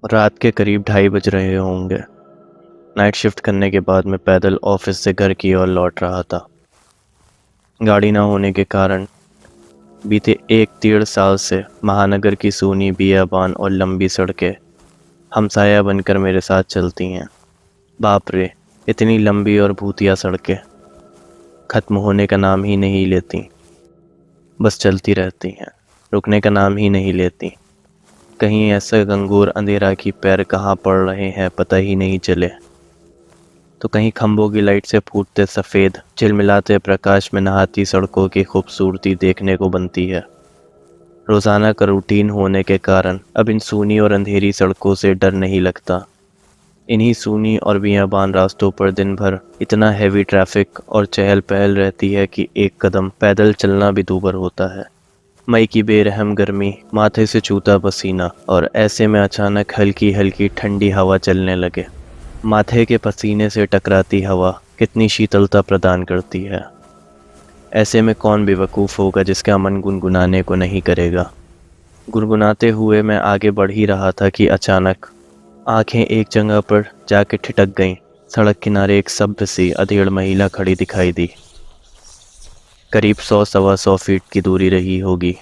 रात के करीब 2:30 बज रहे होंगे। नाइट शिफ्ट करने के बाद मैं पैदल ऑफिस से घर की ओर लौट रहा था। गाड़ी ना होने के कारण बीते 1 डेढ़ साल से महानगर की सूनी बियाबान और लंबी सड़कें हमसाया बनकर मेरे साथ चलती हैं। बाप रे, इतनी लंबी और भूतिया सड़कें खत्म होने का नाम ही नहीं लेती, बस चलती रहती हैं, रुकने का नाम ही नहीं लेती। कहीं ऐसा घंघोर अंधेरा कि पैर कहाँ पड़ रहे हैं पता ही नहीं चले, तो कहीं खंभों की लाइट से फूटते सफ़ेद झिलमिलाते प्रकाश में नहाती सड़कों की खूबसूरती देखने को बनती है। रोज़ाना का रूटीन होने के कारण अब इन सूनी और अंधेरी सड़कों से डर नहीं लगता। इन्हीं सूनी और बियाबान रास्तों पर दिन भर इतना हैवी ट्रैफिक और चहल पहल रहती है कि एक कदम पैदल चलना भी दूभर होता है। मई की बेरहम गर्मी, माथे से चूता पसीना, और ऐसे में अचानक हल्की हल्की ठंडी हवा चलने लगे। माथे के पसीने से टकराती हवा कितनी शीतलता प्रदान करती है। ऐसे में कौन बेवकूफ़ होगा जिसका मन गुनगुनाने को नहीं करेगा। गुनगुनाते हुए मैं आगे बढ़ ही रहा था कि अचानक आंखें एक जगह पर जाके ठिठक गईं। सड़क किनारे एक सभ्य सी अधेड़ महिला खड़ी दिखाई दी। करीब 100-125 फीट की दूरी रही होगी।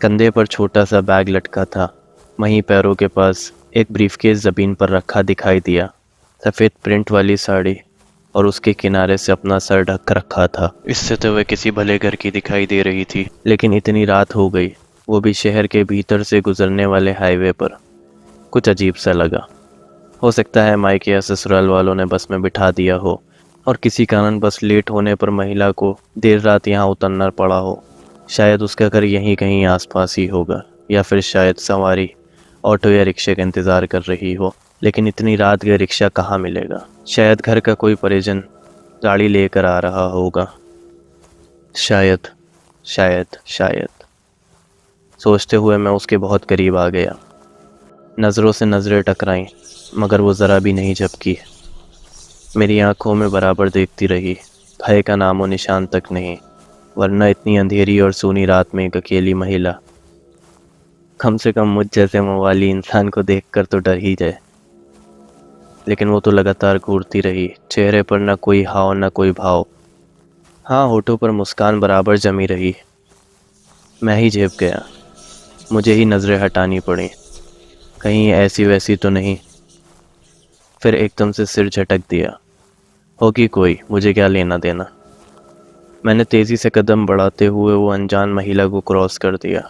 कंधे पर छोटा सा बैग लटका था, वहीं पैरों के पास एक ब्रीफकेस ज़मीन पर रखा दिखाई दिया। सफ़ेद प्रिंट वाली साड़ी और उसके किनारे से अपना सर ढक रखा था। इससे तो वह किसी भले घर की दिखाई दे रही थी, लेकिन इतनी रात हो गई, वो भी शहर के भीतर से गुजरने वाले हाईवे पर। कुछ अजीब सा लगा। हो सकता है मायके या ससुराल वालों ने बस में बिठा दिया हो और किसी कारण बस लेट होने पर महिला को देर रात यहाँ उतरना पड़ा हो। शायद उसका घर यहीं कहीं आसपास ही होगा, या फिर शायद सवारी ऑटो या रिक्शे का इंतज़ार कर रही हो। लेकिन इतनी रात का रिक्शा कहाँ मिलेगा। शायद घर का कोई परिजन गाड़ी लेकर आ रहा होगा। शायद शायद शायद सोचते हुए मैं उसके बहुत करीब आ गया। नज़रों से नज़रें टकराईं, मगर वो ज़रा भी नहीं झपकी। मेरी आंखों में बराबर देखती रही, भय का नामो निशान तक नहीं। वरना इतनी अंधेरी और सूनी रात में एक अकेली महिला, कम से कम मुझ जैसे मवाली इंसान को देखकर तो डर ही जाए। लेकिन वो तो लगातार घूरती रही, चेहरे पर न कोई हाव न कोई भाव। हाँ, होठों पर मुस्कान बराबर जमी रही। मैं ही झेप गया, मुझे ही नज़रें हटानी पड़ी, कहीं ऐसी वैसी तो नहीं। फिर एकदम से सिर झटक दिया। होगी कोई, मुझे क्या लेना देना। मैंने तेज़ी से कदम बढ़ाते हुए वो अनजान महिला को क्रॉस कर दिया।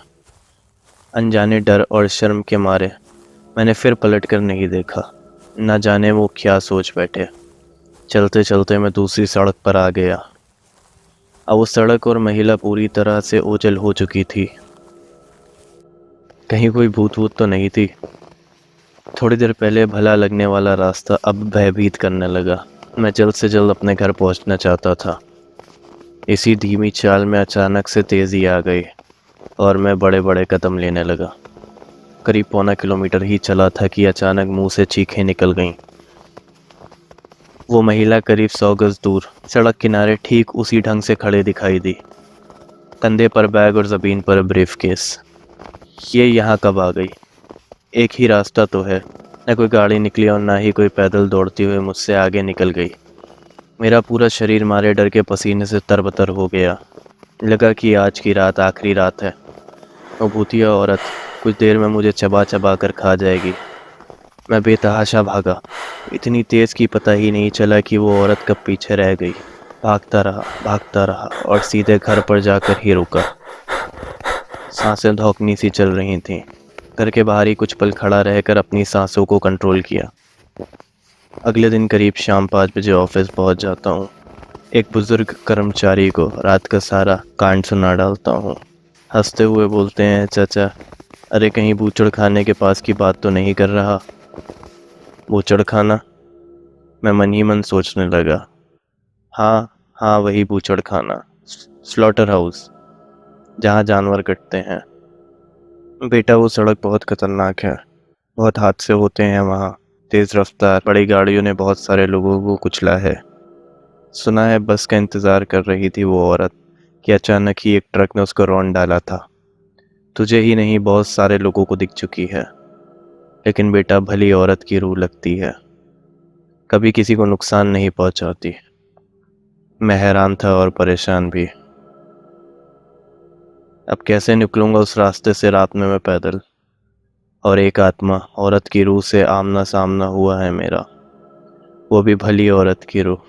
अनजाने डर और शर्म के मारे मैंने फिर पलट कर नहीं देखा। न जाने वो क्या सोच बैठे। चलते चलते मैं दूसरी सड़क पर आ गया। अब वो सड़क और महिला पूरी तरह से ओझल हो चुकी थी। कहीं कोई भूत वूत तो नहीं थी। थोड़ी देर पहले भला लगने वाला रास्ता अब भयभीत करने लगा। मैं जल्द से जल्द अपने घर पहुंचना चाहता था। इसी धीमी चाल में अचानक से तेज़ी आ गई और मैं बड़े बड़े कदम लेने लगा। करीब पौना किलोमीटर ही चला था कि अचानक मुंह से चीखें निकल गईं। वो महिला करीब 100 गज दूर सड़क किनारे ठीक उसी ढंग से खड़े दिखाई दी, कंधे पर बैग और ज़मीन पर ब्रीफकेस। ये यहाँ कब आ गई? एक ही रास्ता तो है। न कोई गाड़ी निकली और ना ही कोई पैदल दौड़ती हुई मुझसे आगे निकल गई। मेरा पूरा शरीर मारे डर के पसीने से तरबतर हो गया। लगा कि आज की रात आखिरी रात है। वो भूतिया औरत कुछ देर में मुझे चबा चबा कर खा जाएगी। मैं बेतहाशा भागा, इतनी तेज़ कि पता ही नहीं चला कि वो औरत कब पीछे रह गई। भागता रहा और सीधे घर पर जाकर ही रुका। सांसें धौंकनी सी चल रही थीं। घर के बाहर ही कुछ पल खड़ा रहकर अपनी सांसों को कंट्रोल किया। अगले दिन करीब शाम 5 बजे ऑफिस पहुंच जाता हूँ। एक बुजुर्ग कर्मचारी को रात का सारा कांड सुना डालता हूँ। हंसते हुए बोलते हैं, चाचा, अरे कहीं बूचड़ खाने के पास की बात तो नहीं कर रहा? बूचड़ खाना? मैं मन ही मन सोचने लगा। हाँ हाँ, वही बूचड़ खाना, स्लॉटर हाउस, जहाँ जानवर कटते हैं। बेटा, वो सड़क बहुत खतरनाक है। बहुत हादसे होते हैं वहाँ। तेज़ रफ्तार बड़ी गाड़ियों ने बहुत सारे लोगों को कुचला है। सुना है बस का इंतज़ार कर रही थी वो औरत कि अचानक ही एक ट्रक ने उसको रौंद डाला था। तुझे ही नहीं, बहुत सारे लोगों को दिख चुकी है। लेकिन बेटा भली औरत की रूह लगती है, कभी किसी को नुकसान नहीं पहुंचाती। मैं हैरान था और परेशान भी। अब कैसे निकलूंगा उस रास्ते से रात में मैं पैदल, और एक आत्मा औरत की रूह से आमना सामना हुआ है मेरा, वो भी भली औरत की रूह।